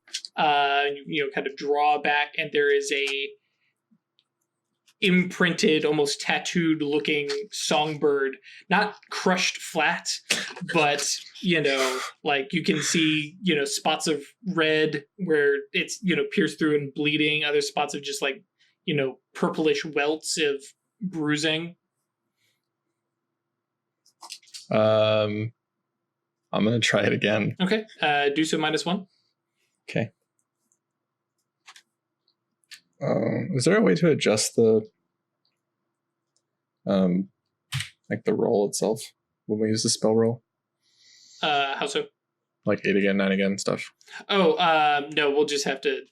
Kind of draw back, and there is a imprinted, almost tattooed looking songbird, not crushed flat, but like you can see spots of red where it's pierced through and bleeding, other spots of just like purplish welts of bruising. I'm gonna try it again. Okay, do so -1. Okay. Is there a way to adjust the like the roll itself when we use the spell roll? How so? Like 8 again, 9 again stuff. Oh, no, we'll just have to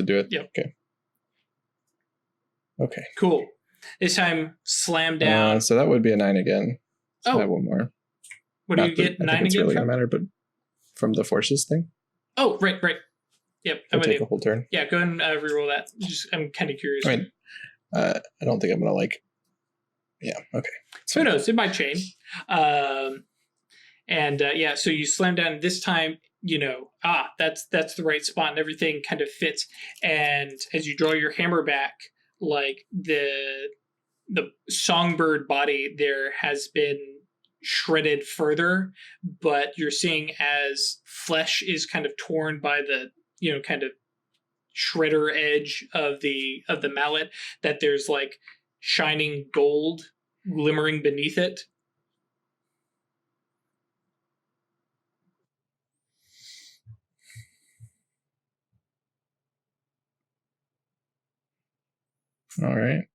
do it. Yep. Okay. Cool. This time, slam down. So that would be a 9 again. So I have one more. What do you get? 9 again? It's again really from? gonna matter, but from the forces thing. Oh, right. Yep, I'm I'll with take you. a whole turn. Yeah, go ahead and reroll that. I'm kind of curious. I mean, I don't think I'm gonna like. Yeah. Okay. Who knows? It might change. So you slam down this time. That's the right spot, and everything kind of fits. And as you draw your hammer back, like the songbird body there has been shredded further, but you're seeing as flesh is kind of torn by the kind of shredder edge of the mallet, that there's like shining gold glimmering beneath it. All right.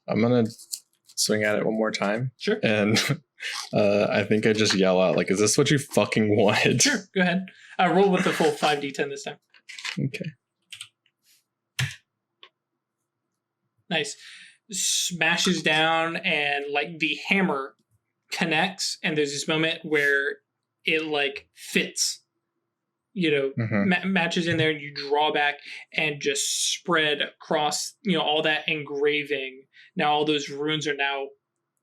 I'm gonna swing at it one more time. Sure. And I think I just yell out, like, is this what you fucking wanted? Sure, go ahead. Roll with the full 5d10 this time. Okay. Nice. Smashes down, and like the hammer connects, and there's this moment where it like fits, matches in there, and you draw back and just spread across, all that engraving. Now all those runes are now,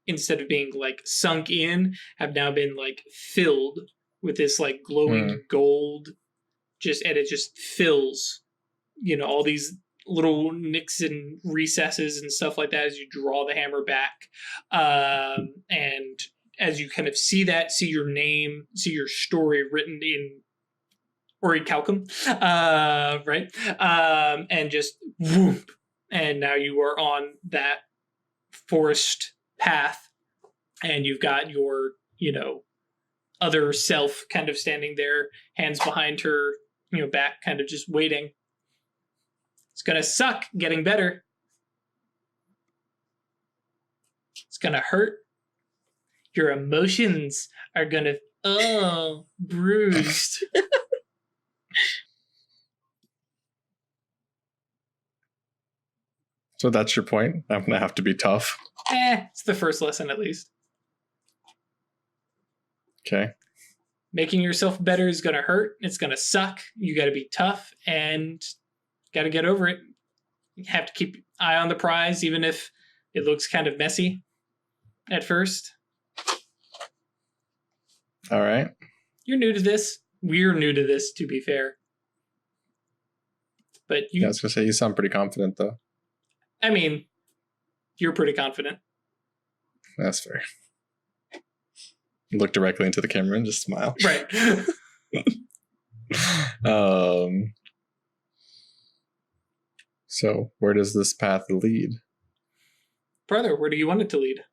instead of being like sunk in, have now been like filled with this like glowing gold, and it just fills, all these little nicks and recesses and stuff like that as you draw the hammer back. And as you kind of see your name, see your story written in orichalcum, right? And just whoop, and now you are on that forest path, and you've got your, other self kind of standing there, hands behind her, back, kind of just waiting. It's gonna suck getting better. It's gonna hurt. Your emotions are gonna, bruised. So that's your point? I'm gonna have to be tough. It's the first lesson at least. Okay. Making yourself better is gonna hurt. It's gonna suck. You gotta be tough and gotta get over it. You have to keep an eye on the prize, even if it looks kind of messy at first. All right. You're new to this. We're new to this, to be fair. But I was gonna say, you sound pretty confident, though. I mean, you're pretty confident. That's fair. Look directly into the camera and just smile. Right. So where does this path lead? Brother, where do you want it to lead?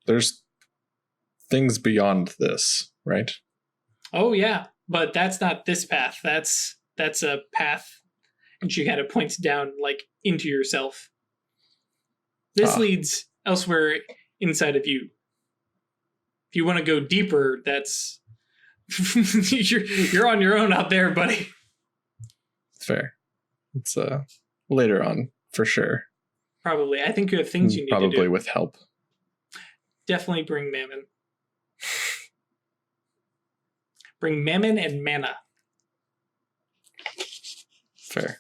There's things beyond this, right? Oh, yeah. But that's not this path. That's a path. And she kind of points down, like, into yourself. This leads elsewhere inside of you. If you want to go deeper, that's... you're on your own out there, buddy. Fair. It's later on, for sure. Probably. I think you have things you need to Probably do. with help. Definitely bring Mammon. Bring Mammon and mana. Fair.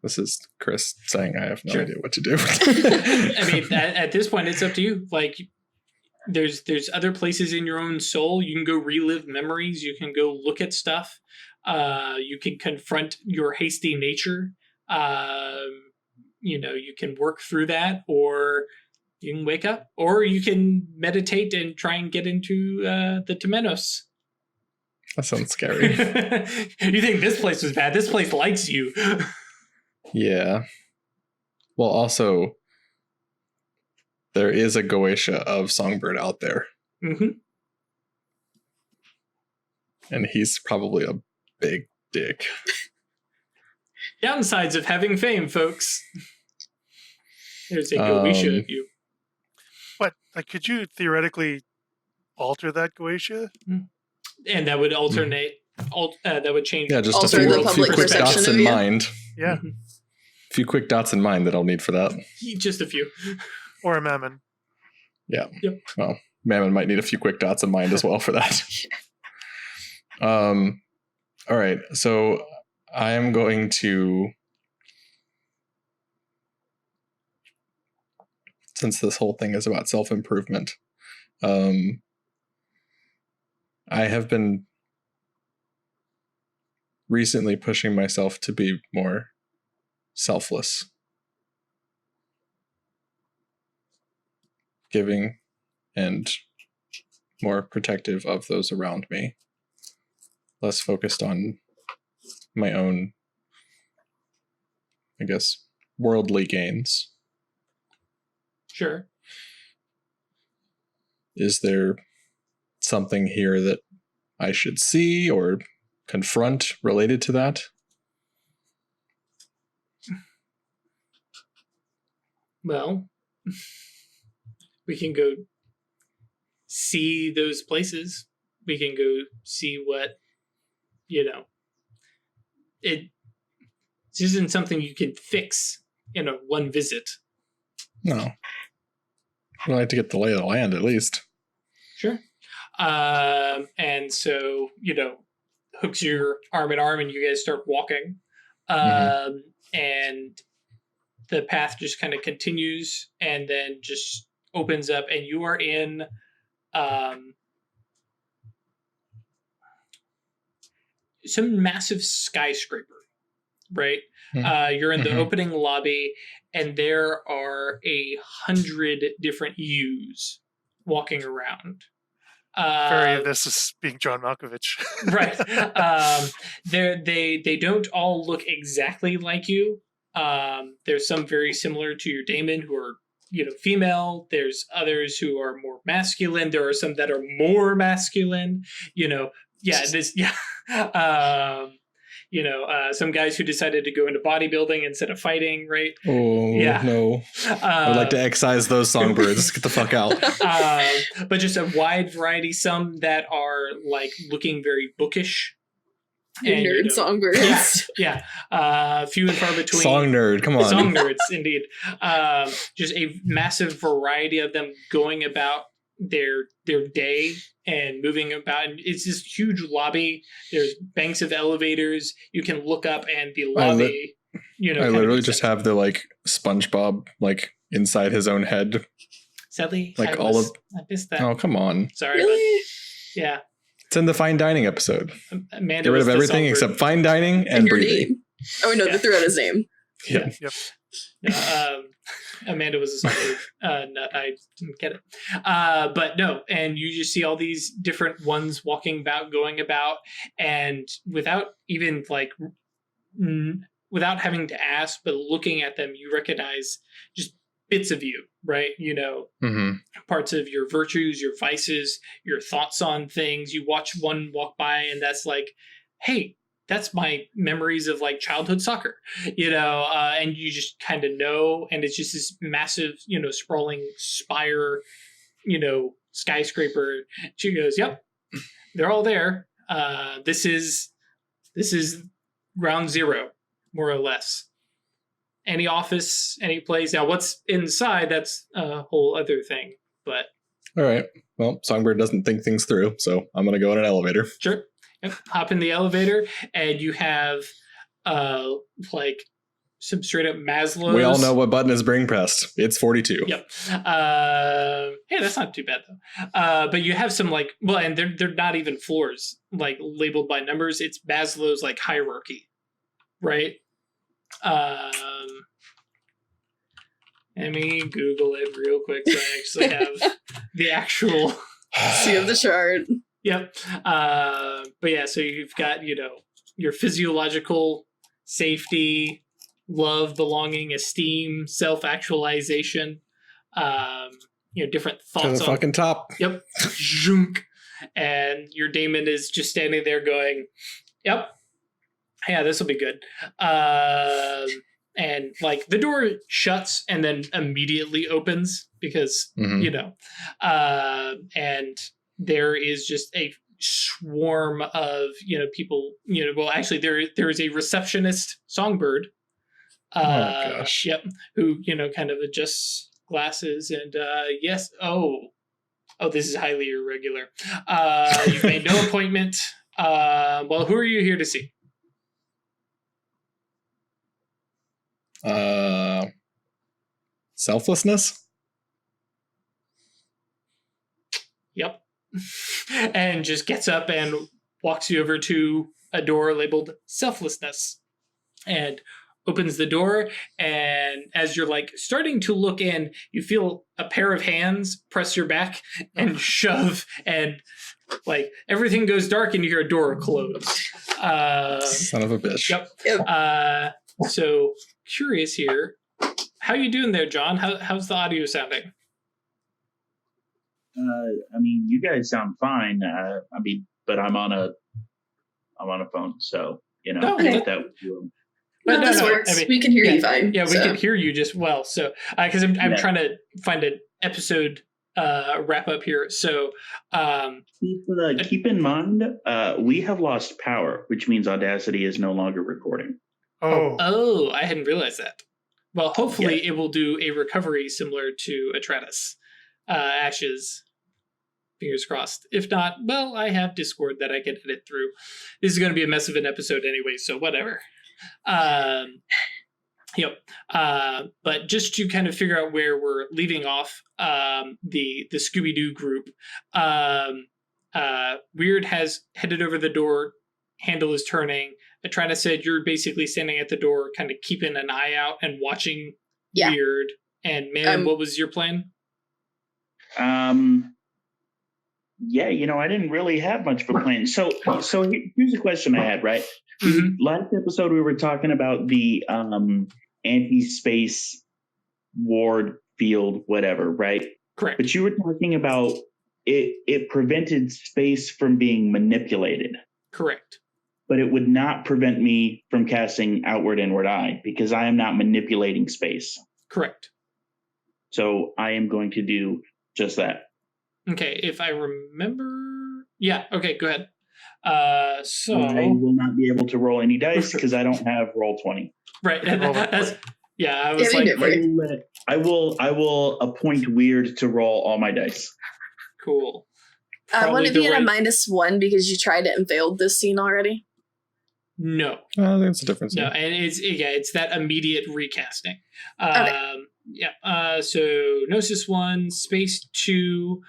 This is Chris saying I have no Sure. idea what to do. I mean, at this point, it's up to you. Like, there's other places in your own soul. You can go relive memories. You can go look at stuff. You can confront your hasty nature. You can work through that, or you can wake up, or you can meditate and try and get into the Temenos. That sounds scary. You think this place was bad? This place likes you. Yeah. Well, also, there is a Goetia of Songbird out there. Mm-hmm. And he's probably a big dick. Downsides of having fame, folks. There's a Goetia of you. But could you theoretically alter that Goetia? And that would alternate. That would change. Yeah, just a Alter few, the public quick perception dots of in you? mind. Yeah. Mhm. A few quick dots in mind that I'll need for that. Just a few. Or a Mammon. Yeah. Yep. Well, Mammon might need a few quick dots in mind as well for that. All right. So I am going to, since this whole thing is about self-improvement, I have been recently pushing myself to be more selfless, giving, and more protective of those around me, less focused on my own, I guess, worldly gains. Sure. Is there something here that I should see or confront related to that? Well, we can go see those places. We can go see what, it isn't something you can fix in a one visit. No. I'd like to get the lay of the land at least. Sure. And so, hooks your arm in arm and you guys start walking. And the path just kind of continues and then just opens up and you are in some massive skyscraper, right? You're in the opening lobby and there are 100 different U's walking around. Very of this is being John Malkovich. Right. They don't all look exactly like you. There's some very similar to your daemon who are, female. There's others who are more masculine. There are some that are more masculine. Some guys who decided to go into bodybuilding instead of fighting, right? Oh, Yeah. no. I would like to excise those songbirds. Get the fuck out. But just a wide variety. Some that are like looking very bookish. And, Nerd songbirds. Yeah. Few and far between. Song nerd, come on. Song nerds, indeed. Just a massive variety of them going about their day and moving about. And it's this huge lobby. There's banks of elevators. You can look up and the lobby. I literally just have the SpongeBob inside his own head. Sadly, I missed that. Oh, come on. Sorry. Really? But, yeah. It's in the fine dining episode. Amanda Get rid was of the everything songbird. except fine dining and your breathing. name. Oh, no, Yeah. they threw out his name. Yeah. Yep. Amanda was a songbird. I didn't get it. But no, and you just see all these different ones walking about, going about, and without even without having to ask, but looking at them, you recognize just bits of you, right? Parts of your virtues, your vices, your thoughts on things. You watch one walk by and that's like, hey, that's my memories of childhood soccer, and you just kind of know. And it's just this massive, sprawling spire, skyscraper. She goes, yep, they're all there. This is ground zero, more or less. Any office, any place. Now, what's inside? That's a whole other thing. But All right. Well, Songbird doesn't think things through, so I'm going to go in an elevator. sure, yep. Hop in the elevator, and you have like some straight up Maslow's. We all know what button is being pressed. It's 42. Yep. Hey, that's not too bad though. But you have some like, well, and they're not even floors like labeled by numbers. It's Maslow's like hierarchy, right? Let me Google it real quick so I actually have the actual. So you have the chart. Yep. But yeah, so you've got, your physiological safety, love, belonging, esteem, self-actualization, different To thoughts the on. fucking top. Yep. Zhunk. And your daemon is just standing there going, yep. Yeah, this will be good. And like the door shuts and then immediately opens because, Mhm. and there is just a swarm of, people, well, actually there is a receptionist, Songbird. Oh, gosh. Yep. Who, kind of adjusts glasses and, yes. Oh, this is highly irregular. You've made no appointment. Well, who are you here to see? Selflessness? Yep. And just gets up and walks you over to a door labeled selflessness and opens the door. And as you're like starting to look in, you feel a pair of hands press your back and shove, and like everything goes dark and you hear a door close. Son of a bitch. Yep. So curious here. How you doing there, John? How's the audio sounding? I mean, you guys sound fine. But I'm on a phone, so No, Okay. that would do. But No, this works. We can hear you fine. Yeah, we can hear you just well. So, because I'm Yeah. trying to find an episode wrap up here. So, Keep in mind, we have lost power, which means Audacity is no longer recording. I hadn't realized that. Well, hopefully it will do a recovery similar to Atratus. Ashes. Fingers crossed. If not, well, I have Discord that I can edit through. This is going to be a mess of an episode anyway, so whatever. But just to kind of figure out where we're leaving off, the Scooby-Doo group, Wyrd has headed over the door. Handle is turning. Atratus said you're basically standing at the door, kind of keeping an eye out and watching Wyrd. And man, what was your plan? Yeah, I didn't really have much of a plan. So here's a question I had, right? Mm-hmm. Last episode, we were talking about the anti-space ward field, whatever, right? Correct. But you were talking about it prevented space from being manipulated. Correct. But it would not prevent me from casting Outward Inward Eye because I am not manipulating space. Correct. So I am going to do just that. Okay, if I remember... Yeah, okay, go ahead. So I will not be able to roll any dice because I don't have roll 20. Right. I was I will appoint Wyrd to roll all my dice. Cool. Wouldn't it be at a -1 because you tried it and failed this scene already? No. There's a difference. No, and it's that immediate recasting. Okay. So Gnosis 1, Space 2.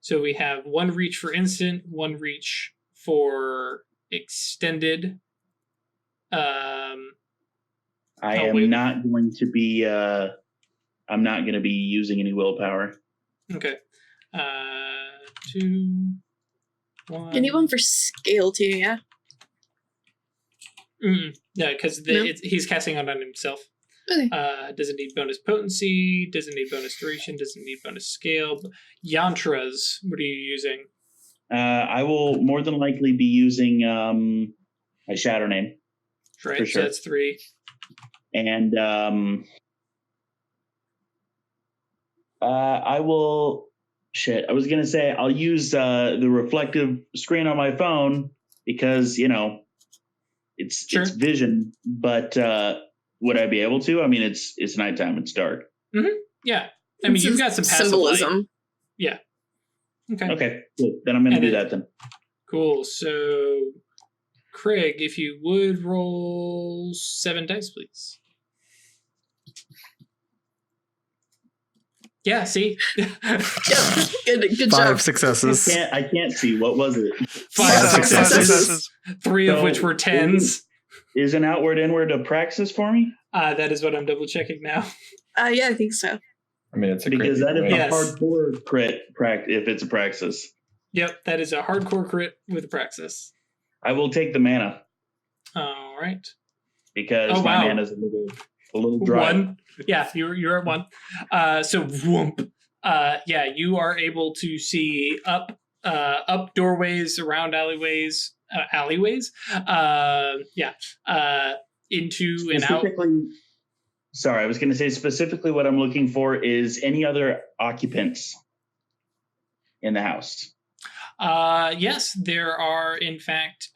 So we have 1 reach for instant, 1 reach for extended. I am not going to be. I'm not going to be using any willpower. Okay. 2, 1. You need one for scale too, yeah? No, because he's casting it on himself. Okay. Doesn't need bonus potency, doesn't need bonus duration, doesn't need bonus scale. Yantras, what are you using? I will more than likely be using my Shadow Name. Right, for sure. So that's 3. And I will shit. I was gonna say I'll use the reflective screen on my phone because it's Sure. it's vision. But would I be able to? I mean, it's nighttime. It's dark. Yeah. I mean, you've got some passive symbolism. light. Yeah. Okay. Okay, good. Then I'm gonna And do then- that then. Cool. So, Craig, if you would roll 7 dice, please. Yeah, see? Yep. Good 5 job. successes. I can't see. What was it? 5 successes. successes. 3 of So, which were 10s. Is an outward inward a praxis for me? That is what I'm double checking now. Yeah, I think so. I mean, it's a Because great that is way. a Yes. hardcore crit if it's a praxis. Yep, that is a hardcore crit with Praxis. I will take the mana All right. because Oh, my wow. mana's a little dry. 1. Yeah, you're at 1. So whoomp. Yeah, you are able to see up doorways, around alleyways. Into and out. Sorry, I was going to say specifically what I'm looking for is any other occupants in the house. Yes, there are in fact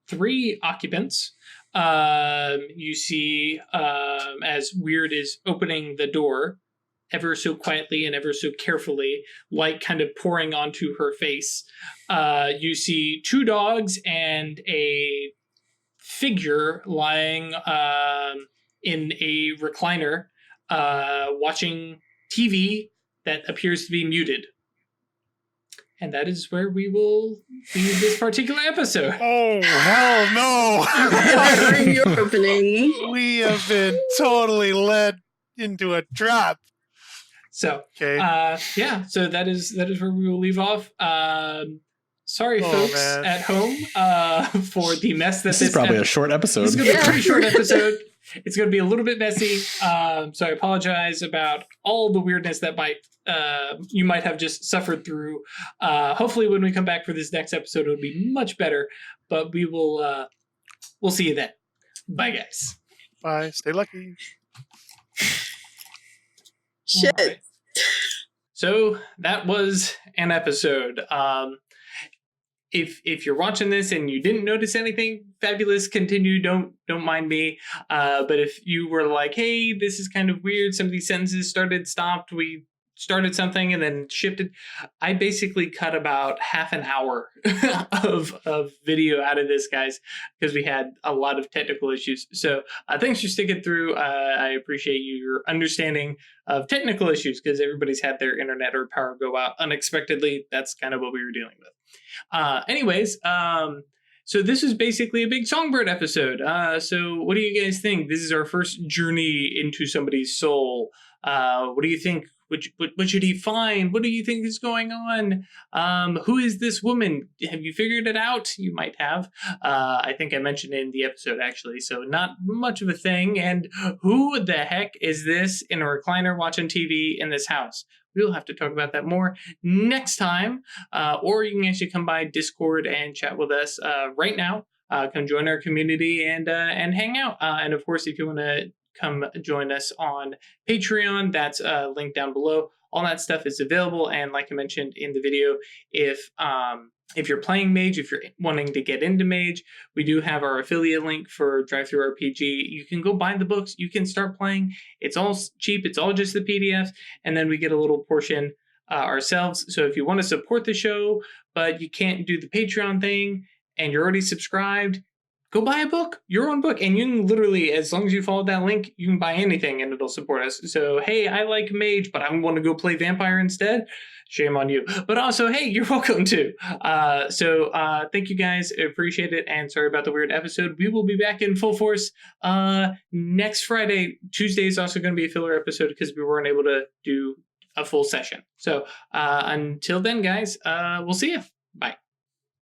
3 occupants. You see, as Wyrd is opening the door, ever so quietly and ever so carefully, light kind of pouring onto her face. You see 2 dogs and a figure lying in a recliner, watching TV that appears to be muted. And that is where we will leave this particular episode. Oh, hell no. During your opening. We have been totally led into a trap. So, Okay. yeah, so that is where we will leave off. Sorry, Oh, folks man. at home, for the mess that This is probably a ep- short episode. This is going to be a Yeah. pretty short episode. It's going to be a little bit messy. So I apologize about all the weirdness that you might have just suffered through. Hopefully, when we come back for this next episode, it'll be much better. But we'll see you then. Bye, guys. Bye. Stay lucky. Shit. All right. So that was an episode. If you're watching this and you didn't notice anything, fabulous. Continue. Don't mind me. But if you were like, hey, this is kind of weird. Some of these sentences stopped. We started something and then shifted. I basically cut about half an hour of video out of this, guys, because we had a lot of technical issues. So thanks for sticking through. I appreciate your understanding of technical issues because everybody's had their internet or power go out unexpectedly. That's kind of what we were dealing with. Anyways, so this is basically a big Songbird episode. So what do you guys think? This is our first journey into somebody's soul. What do you think? What should he find? What do you think is going on? Who is this woman? Have you figured it out? You might have. I think I mentioned it in the episode, actually, so not much of a thing. And who the heck is this in a recliner watching TV in this house? We'll have to talk about that more next time. Or you can actually come by Discord and chat with us right now. Come join our community and hang out. And of course, if you want to come join us on Patreon, that's linked down below. All that stuff is available. And like I mentioned in the video, if you're playing Mage, if you're wanting to get into Mage, we do have our affiliate link for DriveThruRPG. You can go buy the books. You can start playing. It's all cheap. It's all just the PDFs. And then we get a little portion ourselves. So if you want to support the show, but you can't do the Patreon thing and you're already subscribed, go buy a book, your own book. And you can literally, as long as you follow that link, you can buy anything and it'll support us. So, hey, I like Mage, but I want to go play Vampire instead. Shame on you. But also, hey, you're welcome to. So thank you guys. I appreciate it. And sorry about the weird episode. We will be back in full force next Friday. Tuesday is also going to be a filler episode because we weren't able to do a full session. So until then, guys, we'll see you. Bye.